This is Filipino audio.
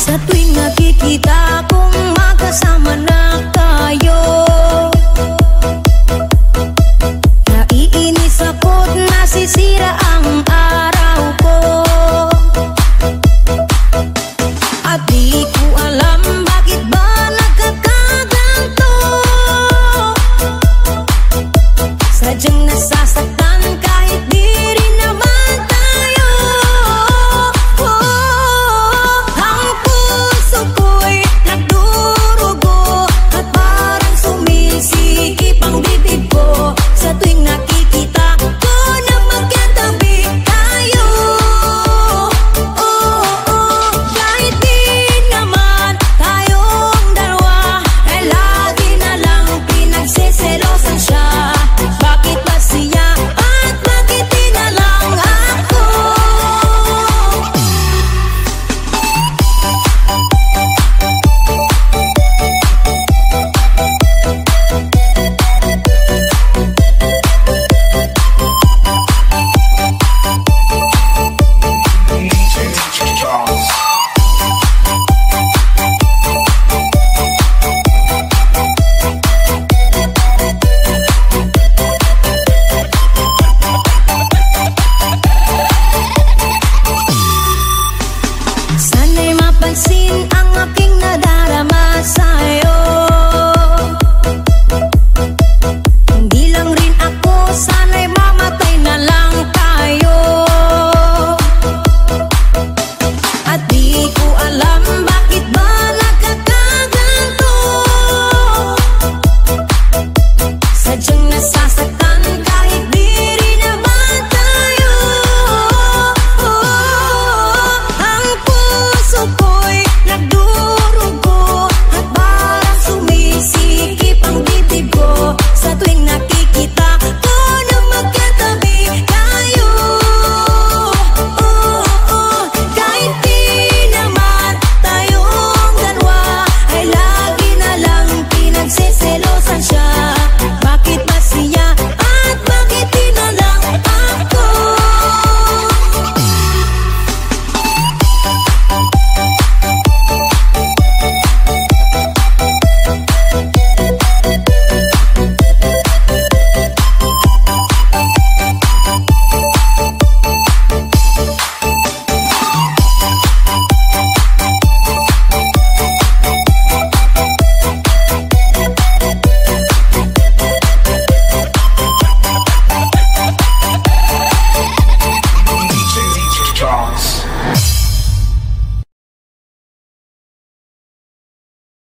Sa tuwing nakikita kong magkasama na tayo, naiinis ako't nasisira ang araw ko. At di ko alam bakit ba nagkakaganto. Sadyang nasasaktan kahit di rin naman tayo. Ang puso ko'y nagdurugo at parang sumisikip ang bibig ko sa tuwing nakikita ko na magkatabi tayo. Kahit di naman tayong dalawa ay lagi na lang pinagseselosan siya. Bakit ba siya at bakit di na lang ako? Sana'y mapansin ang aking nadarama sa'yo.